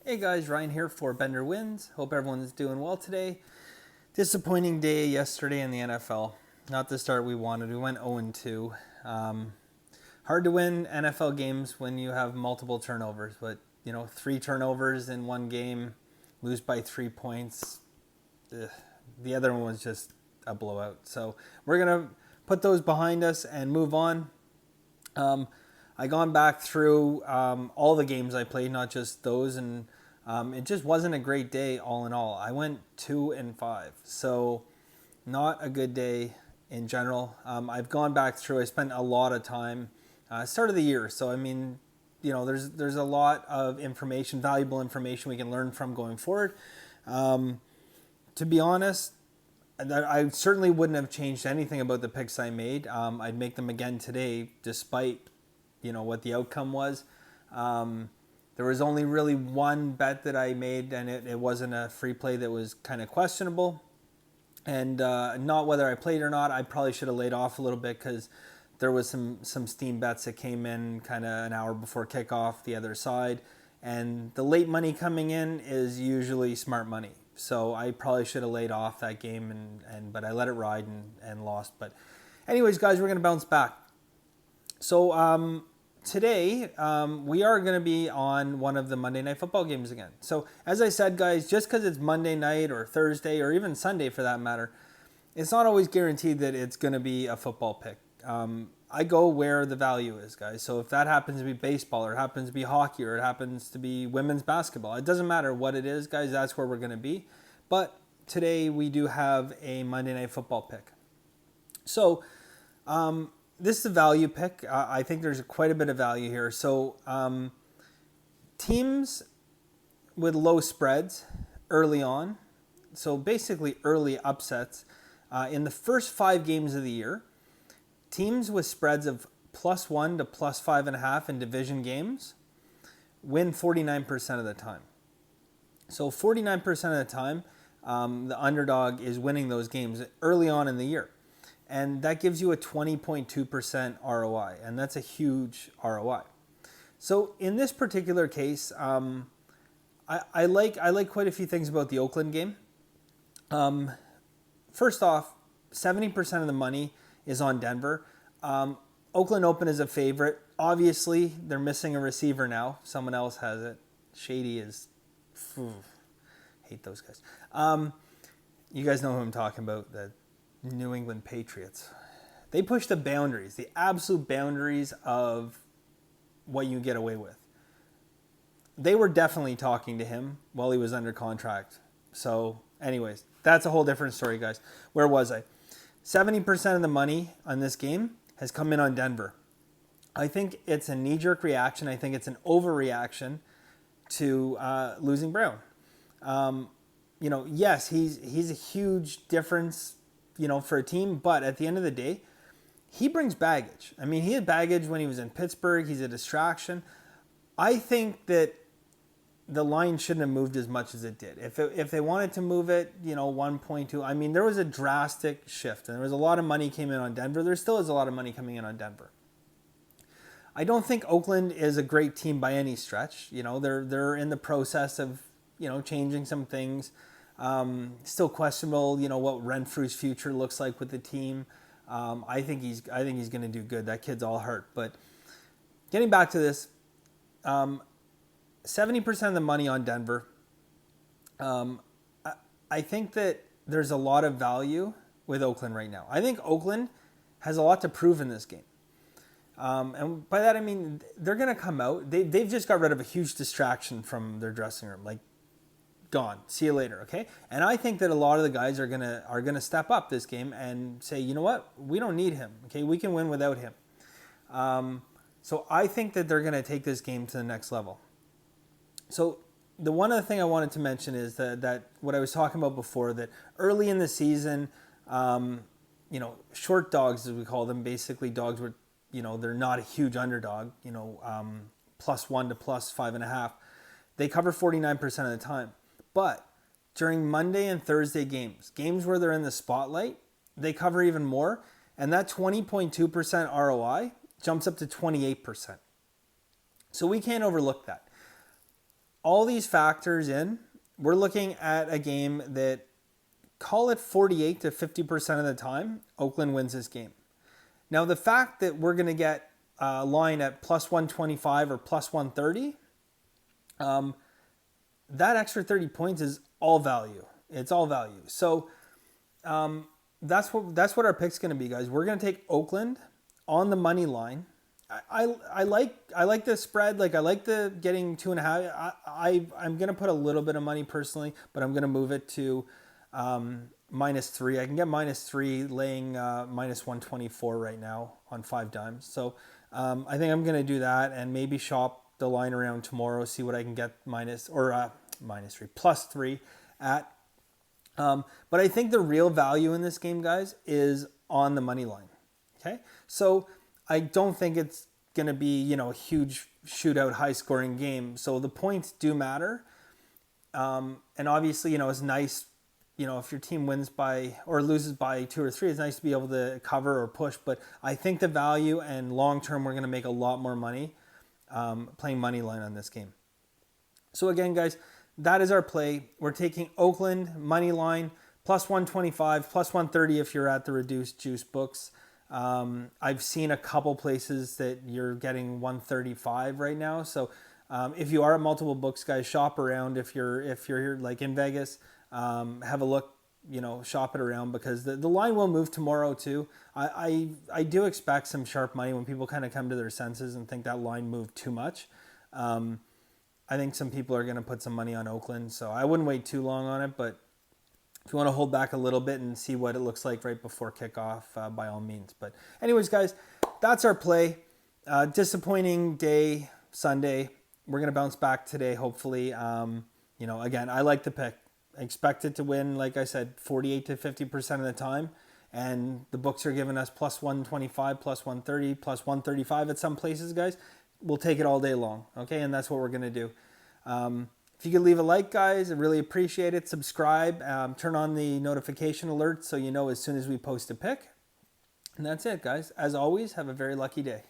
Hey guys, Ryan here for Bender Wins. Hope everyone's doing well today. Disappointing day yesterday in the NFL. Not the start we wanted. We went 0-2. Hard to win NFL games when you have multiple turnovers, but 3 turnovers in one game, lose by 3 points. Ugh. The other one was just a blowout. So we're gonna put those behind us and move on. I gone back through all the games I played, not just those, and it just wasn't a great day all in all. I went 2-5, so not a good day in general. I've gone back through. I spent a lot of time start of the year, so I mean, there's a lot of information, valuable information we can learn from going forward. To be honest, I certainly wouldn't have changed anything about the picks I made. I'd make them again today, despite what the outcome was. There was only really one bet that I made, and it wasn't a free play that was kind of questionable. And not whether I played or not, I probably should have laid off a little bit because there was some steam bets that came in kind of an hour before kickoff the other side. And the late money coming in is usually smart money. So I probably should have laid off that game, but I let it ride and lost. But anyways, guys, we're going to bounce back. So today we are going to be on one of the Monday Night Football games again. So as I said, guys, just because it's Monday night or Thursday or even Sunday for that matter, it's not always guaranteed that it's going to be a football pick. I go where the value is, guys. So if that happens to be baseball or it happens to be hockey or it happens to be women's basketball, it doesn't matter what it is, guys. That's where we're going to be. But today we do have a Monday Night Football pick. So this is a value pick. I think there's quite a bit of value here. So teams with low spreads early on, so basically early upsets, in the first 5 games of the year, teams with spreads of +1 to +5.5 in division games win 49% of the time. So 49% of the time, the underdog is winning those games early on in the year. And that gives you a 20.2% ROI, and that's a huge ROI. So in this particular case, I like quite a few things about the Oakland game. First off, 70% of the money is on Denver. Oakland open is a favorite. Obviously, they're missing a receiver now. Someone else has it. Shady is... hate those guys. You guys know who I'm talking about, the New England Patriots. They push the boundaries, the absolute boundaries of what you get away with. They were definitely talking to him while he was under contract. So anyways, that's a whole different story, guys. Where was I? 70% of the money on this game has come in on Denver. I think it's a knee-jerk reaction. I think it's an overreaction to losing Brown. Yes, he's a huge difference, for a team, but at the end of the day, he brings baggage. I mean, he had baggage when he was in Pittsburgh. He's a distraction. I think that the line shouldn't have moved as much as it did. If they wanted to move it, 1.2, I mean, there was a drastic shift, and there was a lot of money came in on Denver. There still is a lot of money coming in on Denver. I don't think Oakland is a great team by any stretch. They're in the process of, changing some things. Still questionable, what Renfrew's future looks like with the team. I think he's going to do good. That kid's all hurt. But getting back to this, 70% of the money on Denver. I think that there's a lot of value with Oakland right now. I think Oakland has a lot to prove in this game. And by that I mean they're going to come out. They've just got rid of a huge distraction from their dressing room. Like, gone. See you later, okay? And I think that a lot of the guys are gonna step up this game and say, you know what? We don't need him, okay? We can win without him. So I think that they're gonna take this game to the next level. So the one other thing I wanted to mention is that what I was talking about before, that early in the season, short dogs, as we call them, basically dogs where, they're not a huge underdog, +1 to +5.5. They cover 49% of the time. But during Monday and Thursday games where they're in the spotlight, they cover even more. And that 20.2% ROI jumps up to 28%. So we can't overlook that. all these factors in, we're looking at a game that, call it 48 to 50% of the time, Oakland wins this game. Now, the fact that we're going to get a line at plus 125 or plus 130, that extra 30 points is all value. It's all value. So that's what our pick's going to be, guys. We're going to take Oakland on the money line. I like the spread. Like, I like the getting 2.5. I'm going to put a little bit of money personally, but I'm going to move it to -3. I can get -3 laying minus 124 right now on 5 dimes. So I think I'm going to do that and maybe shop the line around tomorrow, see what I can get +3 at. But I think the real value in this game, guys, is on the money line. Okay, so I don't think it's going to be, a huge shootout, high-scoring game. So the points do matter. And obviously, it's nice, if your team wins by or loses by 2 or 3, it's nice to be able to cover or push. But I think the value and long-term, we're going to make a lot more money playing money line on this game. So again, guys, that is our play. We're taking Oakland money line plus 125, plus 130 if you're at the reduced juice books. I've seen a couple places that you're getting 135 right now. So if you are at multiple books, guys, shop around. If you're like in Vegas, have a look, shop it around, because the line will move tomorrow too. I do expect some sharp money when people kind of come to their senses and think that line moved too much. I think some people are going to put some money on Oakland, so I wouldn't wait too long on it. But if you want to hold back a little bit and see what it looks like right before kickoff, by all means. But anyways, guys, that's our play. Disappointing day, Sunday. We're going to bounce back today, hopefully. Again, I like the pick. I expect it to win, like I said, 48 to 50% of the time. And the books are giving us plus 125, plus 130, plus 135 at some places, guys. We'll take it all day long, okay? And that's what we're going to do. If you could leave a like, guys, I really appreciate it. Subscribe, turn on the notification alerts so you know as soon as we post a pick. And that's it, guys. As always, have a very lucky day.